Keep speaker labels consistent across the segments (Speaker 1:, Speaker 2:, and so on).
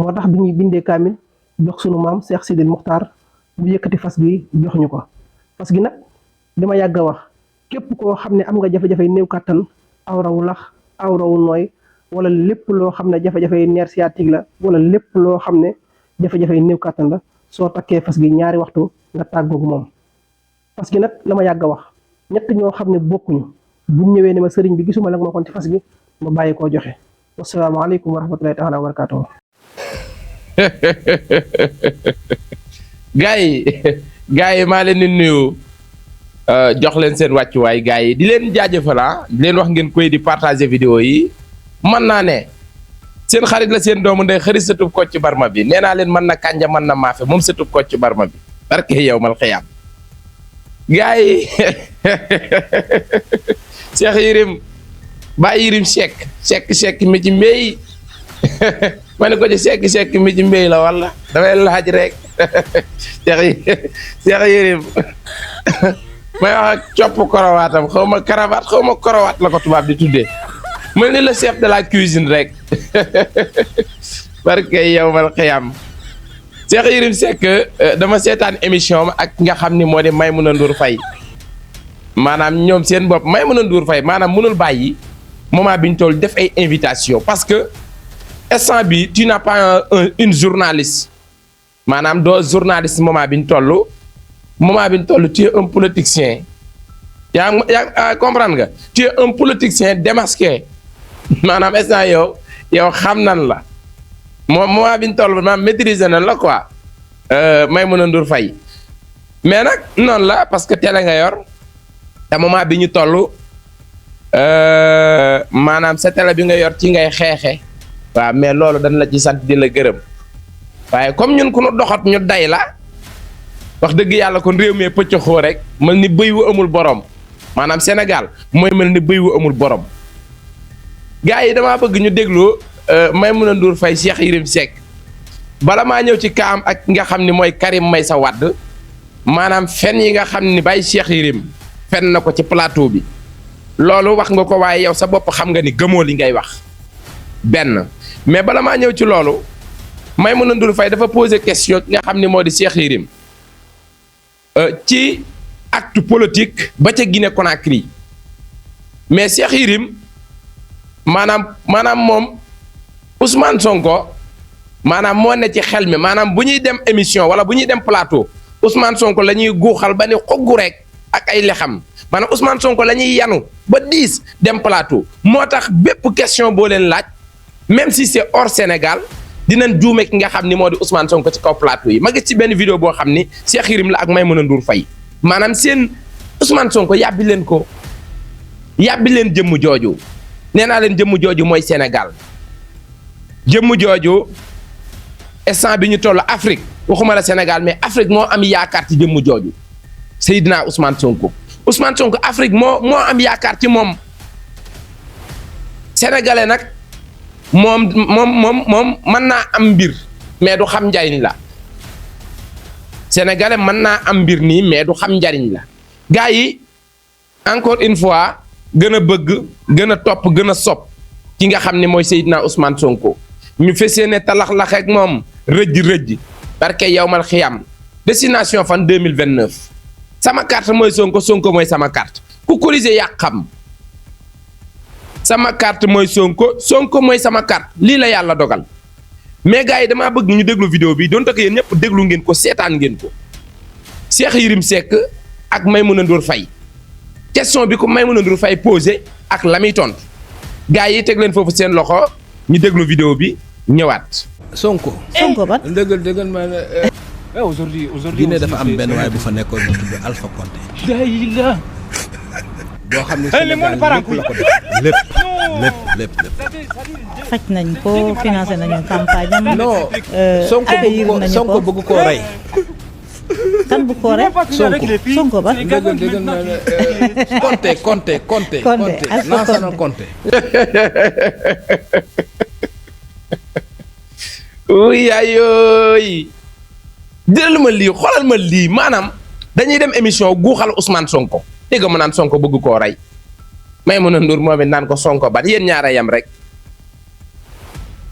Speaker 1: moo tax bi ñuy bindee kaamil jox sunu maam Cheikh Sidil Muxtaar bu yëkkati fas gi jox ñu ko. fas gi nag dama yàgg a wax képp koo xam ne am nga jafe-jafe néew kàttan awrawu lax awrawu nooy wala lépp loo xam ne jafe-jafe nerf sciatique la wala lépp loo xam ne jafe-jafe néew kàttan la soo takkee fas gi ñaari waxtu nga tàggoog moom. fas gi nag la ma yàgg a wax ñett ñoo xam ne bokkuñu buñ ñëwee ne ma sëriñ bi gisuma la nga ma kon ci fas gi ma bàyyi koo joxe. wasalaamaaleykum wa rahmatulahi taala wa barakaatuhu.
Speaker 2: gars yi maa leen di nuyu jox leen seen wàccuwaay gars yi di leen jaajëfal di leen wax ngeen koy di partager vidéo yi mën naa ne seen xarit la seen doomu ndey xarit sëtub Kocc Barma bi nee naa leen mën na kànja mën na maafe moom sëtub Kocc Barma bi barke yow mal xiyaam gars yi Cheikh Yérim Baye Yérim Seck mi ci mbéy ma ne ko ci Seck mi ci mbéy la wala dafay laaj rek Cheikh Yérim may wax ak copp korowaatam xaw ma cravate xaw ma korowaat la ko tubaab di tuddee mel ni le chef de la cuisine rek barke yow mal xiyam Cheikh Yérim Seck dama seetaan émission ak nga xam ni moo di Maimouna Ndour Faye maanaam ñoom seen bopp Maimouna Ndour Faye maanaam mënul bàyyi moment bi ñu toll def ay invitation parce que instant bi tu n'as pas une journaliste maanaam doo journaliste moment bi ñu toll tu es un politicien yaa comprendre nga tu es un politicien démasqué maanaam instant yow xam nan la moment bi ñu toll maanaam maîtriser nan la quoi Maimouna Ndour Faye mais nag noonu la parce que télé nga yor te moment bi ñu toll maanaam sa télé bi nga yor ci ngay xeexe waaw mais loolu dañ la ci sant di la gërëm waaye comme ñun ku nu doxat ñu day la wax dëgg yàlla kon réew mi pëccëxoo rek mel ni bëy wu amul borom maanaam Sénégal mooy mel ni bëy wu amul borom gars yi damaa bëgg ñu déglu Maimouna Ndour Faye Cheikh Yérim Seck bala maa ñëw ci kaam ak nga xam ni mooy Karim Meïssa Wade maanaam fen yi nga xam ni Baye Cheikh Yérim fen na ko ci plateau bi loolu wax nga ko waaye yow sa bopp xam nga ni gëmoo li ngay wax benn mais bala maa ñëw ci loolu Maimouna Ndour Faye dafa posé question nga xam ni moo di Cheikh Yérim ci acte politique ba ca Guinée Conakry mais Cheikh Yérim maanaam moom Ousmane Sonko maanaam moo ne ci xel mi maanaam bu ñuy dem émission wala bu ñuy dem plateau Ousmane Sonko la ñuy guuxal ba ni xoggu rek ak ay lexam maanaam Ousmane Sonko la ñuy yanu ba 10 dem plateau moo tax bépp question boo leen laaj même si c'est hors Sénégal dinañ juume ki nga xam ni moo di Ousmane Sonko ci kaw plateau yi ma gis ci benn vidéo boo xam ni Cheikh Yérim la ak Maimouna Ndour Faye maanaam seen Ousmane Sonko yàbbi leen ko yàbbi leen jëmm jooju nee naa leen jëmm jooju mooy Sénégal jëmm jooju instant bi ñu toll Afrique waxuma la Sénégal mais Afrique moo am yaakaar ci jëmm jooju Seydina Ousmane Sonko Afrique moo am yaakaar ci moom sénégalais nag moom mën naa am mbir mais du xam njariñ la sénégalais mën naa am mbir nii mais du xam njariñ la gars yi encore une fois gën a bëgg gën a topp gën a sopp ki nga xam ne mooy Seydina Ousmane Sonko ñu fesee ne talax-lax ak moom rëjj barke yawmal xiyam destination fan 2029 sama carte mooy Sonko mooy sama carte ku corriger yaa xam sama carte mooy Sonko mooy sama carte lii la yàlla dogal mais gars yi damaa bëgg ñu déglu vidéo bi donte ko yéen ñëpp déglu ngeen ko seetaan ngeen ko Cheikh Yérim Seck ak Maimouna Ndour Faye question bi ko Maimouna Ndour Faye posé ak la muy tontu gars yi teg leen foofu seen loxo ñu déglu vidéo bi ñëwaat.
Speaker 3: Sonko
Speaker 4: ba.
Speaker 3: dëggal ma
Speaker 5: aujourd'hui
Speaker 3: Guinée dafa am benn waay bu fa nekkoon bu tudd Alpha Condé. boo xam ne Sénégal lépp la ko def lépp.
Speaker 4: faj nañ ko financé nañu campagne am.
Speaker 3: non Sonko bëgg koo rey.
Speaker 4: kan bu ko rek Sonko ba.
Speaker 3: dëggal ma Conté Lansana Conté.
Speaker 2: yaayooy jëlal ma lii xoolal ma lii maanaam dañuy dem émission guuxal Ousmane Sonko dégg ma naan Sonko bëgg koo rey Maimouna Ndour moom it naan ko Sonko ba yéen ñaara yam rek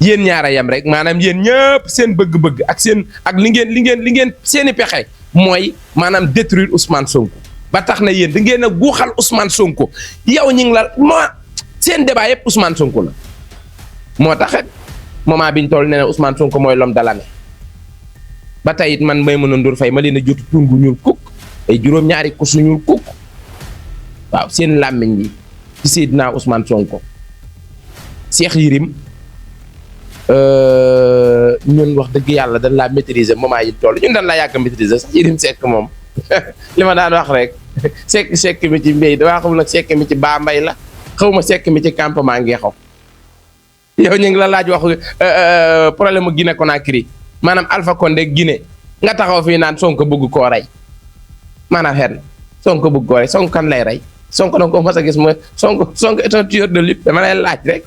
Speaker 2: yéen ñaara yam rek maanaam yéen ñëpp seen bëgg-bëgg ak seen ak li ngeen seeni pexe mooy maanaam détruire Ousmane Sonko ba tax na yéen da ngeen a guuxal Ousmane Sonko yow ñu ngi la seen débat yëpp Ousmane Sonko la moo tax moment biñ toll nee na Ousmane Sonko mooy l'homme de l'année ba tey it man Maimouna Ndour Faye ma leen a jotu tuun gu ñuul kukk ay juróom-ñaari kusu ñuul kukk waaw seen làmmiñ yi ci Seydina Ousmane Sonko Cheikh Yérim ñun wax dëgg yàlla dañ laa maîtriser moment yi toll ñun dañ laa yàgg a maîtriser sax Yérim Seck moom li ma daan wax rek sekk mi ci mbéy damaa xam nag sekk mi ci baa mbay la xaw ma sekk mi ci campement ngi xaw yow ñu ngi la laaj wax problème mu Guinée Conakry maanaam Alpha Condé Guinée nga taxaw fii naan Sonko bëgg koo rey maanaam xel Sonko bëgg koo rey Sonko kan lay rey Sonko danga ko mas a gis mooy Sonko est un tueur de lutte dama lay laaj rek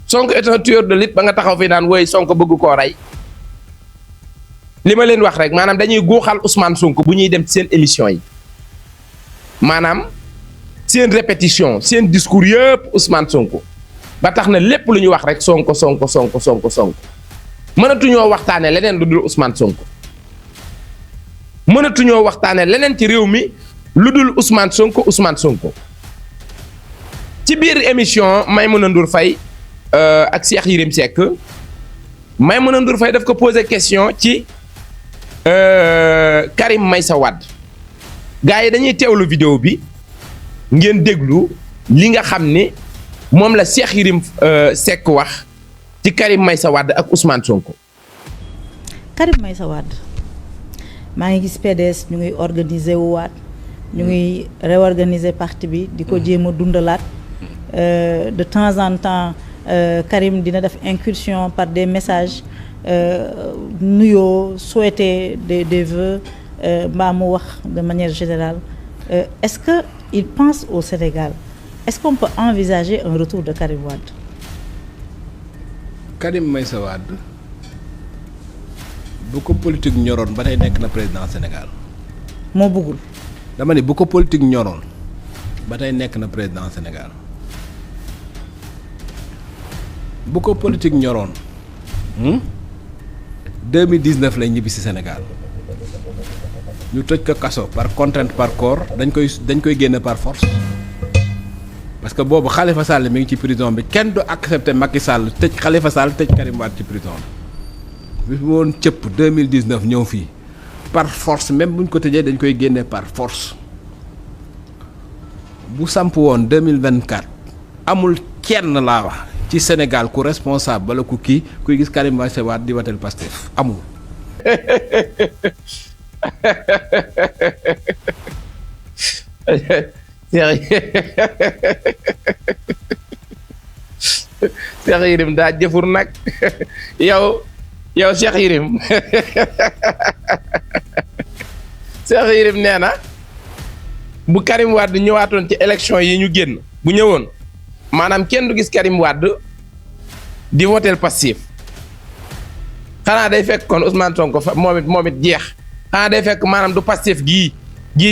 Speaker 2: Sonko est un tueur de lutte ba nga taxaw fii naan woy Sonko bëgg koo rey li ma leen wax rek maanaam dañuy guuxal Ousmane Sonko bu ñuy dem ci seen émission yi maanaam seen répétition seen discours yëpp Ousmane Sonko ba tax na lépp lu ñu wax rek Sonko mënatuñoo waxtaane leneen lu dul Ousmane Sonko mënatuñoo waxtaane leneen ci réew mi lu dul Ousmane Sonko ci biir émission Maimouna Ndour Faye ak Cheikh Yérim Seck Maimouna Ndour Faye daf ko poser question ci Karim Meïssa Wade gars yi dañuy teewlu vidéo bi ngeen déglu li nga xam ni moom la Cheikh Yérim Seck wax ci Karim Meïssa Wade ak Ousmane Sonko.
Speaker 4: Karim Meïssa Wade maa ngi gis PDS ñu ngi organiser wu waat ñu ngi réorganiser parti bi di ko jéem a dundalaat de temps en temps Karim dina def incursion par des messages nuyoo souhaiter des vœux mbaa mu wax de manière générale est-ce que il pense au Sénégal est-ce qu'on peut envisager un retour de Karim Wade.
Speaker 3: Karim Meïssa Wade bu ko politique ñoroon ba tey nekk na président Sénégal.
Speaker 4: moo bëggul.
Speaker 3: dama ne bu ko politique ñoroon ba tey nekk na président Sénégal bu ko politique ñoroon 2019 lay ñibbi si Sénégal ñu tëj ko kaso par contrainte par corps dañ koy génne par force. parce que boobu Khalifa Sall mi ngi ci prison bi kenn du accepter Macky Sall tëj Khalifa Sall tëj Karim Wade ci prison bi bis bu woon cëpp 2019 ñëw fii par force même buñ ko tëjee dañ koy génne par force bu samp woon 2024 amul kenn laa wax ci Sénégal ku responsable bala ku kii kuy gis Karim Meïssa Wade di watel Pastef amul.
Speaker 2: Cheikh Yérim daa jëfur nag yow Cheikh Yérim Cheikh Yérim nee na bu Karim Wade ñëwaatoon ci élection yi ñu génn bu ñëwoon maanaam kenn du gis Karim Wade di votel Pastef xanaa day fekk kon Ousmane Sonko fa moom it jeex xanaa day fekk maanaam du Pastef gii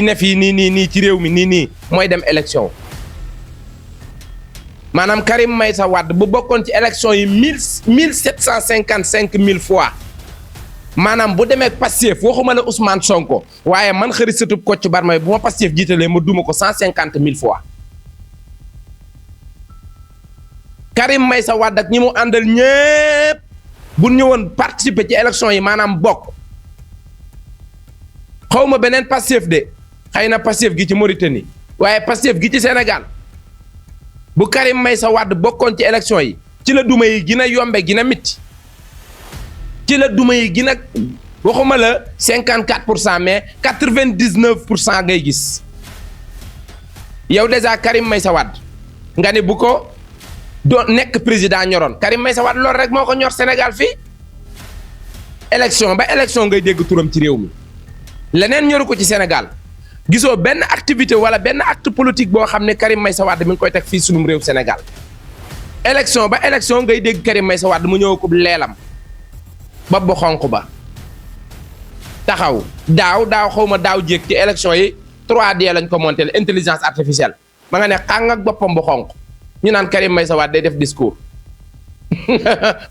Speaker 2: ne fii nii ci réew mi nii mooy dem élection maanaam Karim Meïssa Wade bu bokkoon ci élection yi 1755 fois maanaam bu demee Pastef waxuma la Ousmane Sonko waaye man xëri sëtub Kocc Barma bu ma Pastef jiitalee ma duma ko 150 000 fois Karim Meïssa Wade ak ñi mu àndal ñépp bu ñëwoon participer ci élection yi maanaam bokk xawma beneen Pastef de xëy na Pastef gi ci Mauritanie waaye Pastef gi ci Sénégal bu Karim Meïssa Wade bokkoon ci élection yi ci la duma yi gën a yombe gën a mitti ci la duma yi gën a waxuma la 54% mais 99% ngay gis yow déjà Karim Meïssa Wade nga ne bu ko doon nekk président ñoroon Karim Meïssa Wade loolu rek moo ko ñor Sénégal fii élection ba élection ngay dégg turam ci réew mi leneen ñoru ko ci Sénégal gisoo benn activité wala benn acte politique boo xam ne Karim Meïssa Wade mi ngi koy teg fii sunum réew Sénégal élection ba élection ngay dégg Karim Meïssa Wade mu ñëw ko leelam ba bu xonq ba taxaw daaw xawma daaw jéeg ci élection yi 3D lañ ko monté intelligence artificielle ma nga ne xàng ak boppam bu xonq ñu naan Karim Meïssa Wade day def discours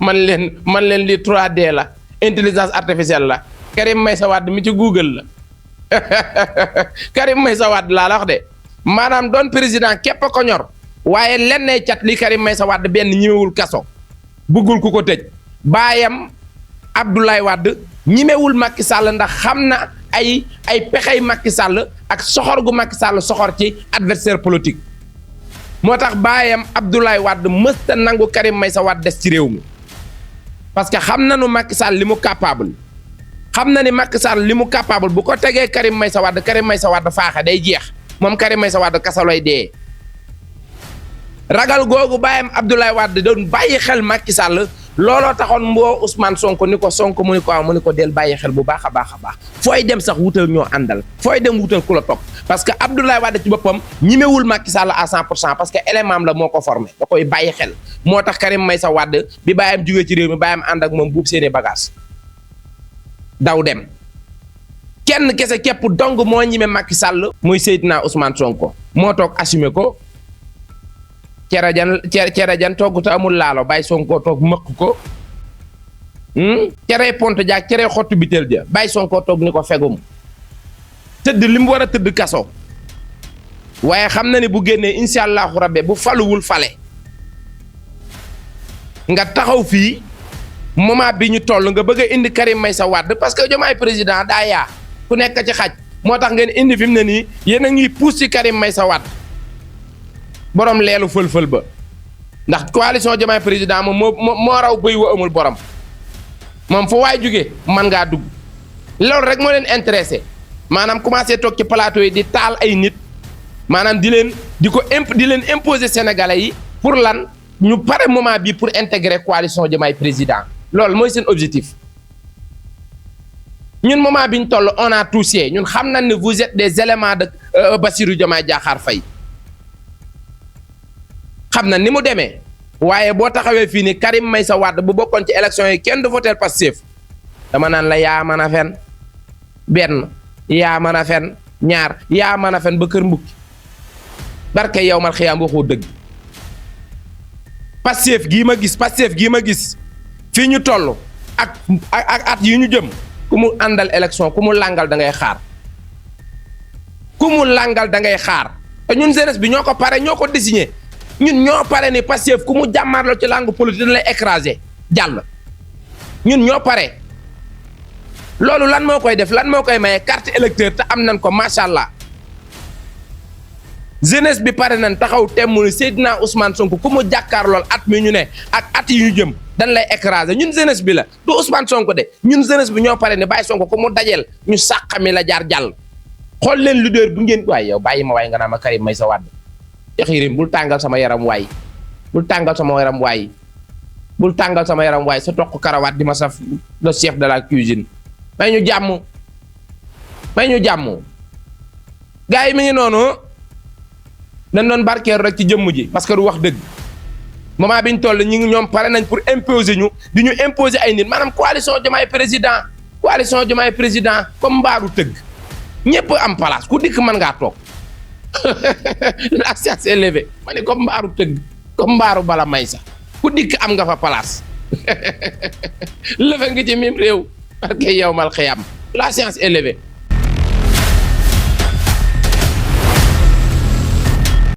Speaker 2: man leen li 3D la intelligence artificielle la Karim Meïssa Wade mi ci Google la Karim Meïssa Wade laa la wax de maanaam doon président képp ko ñor waaye lennay cat li Karim Meïssa Wade benn ñimewul kaso bëggul ku ko tëj baayam Abdoulaye Wade ñimewul Macky Sall ndax xam na ay pexey Macky Sall ak soxor gu Macky Sall soxor ci adversaire politique moo tax baayam Abdoulaye Wade mësta nangu Karim Meïssa Wade des ci réew mi parce que xam na nu Macky Sall li mu capable xam na ni Macky Sall li mu capable bu ko tegee Karim Meïssa Wade faaxe day jeex moom Karim Meïssa Wade kasa lay dee ragal googu baayam Abdoulaye Wade doon bàyyi xel Macky Sall looloo taxoon mboo Ousmane Sonko ni ko Sonko mu ni ko del bàyyi xel bu baax a baax fooy dem sax wutal ñoo àndal fooy dem wutal ku la topp parce que Abdoulaye Wade ci boppam ñimewul Macky Sall à 100% parce que élément la moo ko formé da koy bàyyi xel moo tax Karim Meïssa Wade bi bàyyam jógee ci réew mi bàyyam ànd ak moom buub seeni bagage daw dem kenn kese képp dong moo ñime Macky Sall muy Seydina Ousmane Sonko moo toog assumé ko cere jan togg te amul laalo bàyyi Sonko toog mëkk ko cere pont jaak cere xottu bitel ja bàyyi Sonko toog ni ko fegum tëdd li mu war a tëdd kaso waaye xam na ni bu génnee incha allahu rabbi bu faluwul fale nga taxaw fii moment bi ñu toll nga bëgg a indi Karim Meïssa Wade parce que Diomaye président daa yaa ku nekk ci xaj moo tax ngeen indi fi mu ne nii yéen a ngi pousse ci Karim Meïssa Wade borom leelu fël-fël ba ndax coalition Diomaye président moom moo raw bëy wa amul borom moom fu waay jóge man ngaa dugg loolu rek moo leen intéressé maanaam commencé toog ci plateau yi di taal ay nit maanaam di leen imposer sénégalais yi pour lan ñu pare moment bi pour intégrer coalition Diomaye président loolu mooy seen objectif ñun moment bi ñu toll on a touché ñun xam nañ ne vous êtes des éléments de Bassirou Diomaye Diakhar Faye xam na ni mu demee waaye boo taxawee fii ni Karim Meïssa Wade bu bokkoon ci élection yi kenn du voter Pastef dama naan la yaa mën a fen benn yaa mën a fen ñaar yaa mën a fen ba kër mbukki barke yow mal xiyaam waxoo dëgg Pastef gii ma gis fii ñu toll ak at yi ñu jëm ku mu àndal élection ku mu làngal da ngay xaar te ñun jeunesse bi ñoo ko pare ñoo ko désigné ñun ñoo pare ni Pastef ku mu jàmmaarloo ci langue politique dañ lay écraser jàll ñun ñoo pare loolu lan moo koy def lan moo koy maye carte électeur te am nañ ko macha allah jeunesse bi pare nañ taxaw temm ni Seydina Ousmane Sonko ku mu jàkkaar lool at mi ñu ne ak at yi ñu jëm dañ lay écraser ñun jeunesse bi la du Ousmane Sonko de ñun jeunesse bi ñoo pare ni bàyyi Sonko ku mu dajeel ñu sàqami la jaar jàll xool leen leader bu ngeen waaye yow bàyyi ma waaye nga naa ma Karim Meïssa Wade Cheikh Yérim bul tàngal sama yaram waay bul tàngal sama yaram waay sa toq karawaat di ma saf le chef de la cuisine may ñu jàmm gars yi mi ngi noonu dañ doon barkeeru rek ci jëmm ji parce que du wax dëgg moment bi ñu toll ñu ngi ñoom pare nañ pour imposer ñu di ñu imposer ay nit maanaam coalition Diomaye président comme mbaaru tëgg ñëpp am place ku dikk mën ngaa toog la science est levée ma ne comme mbaaru tëgg comme mbaaru bala may sax ku dikk am nga fa place lëfe nga ci mim réew parce que yow mal xiyam la science est levée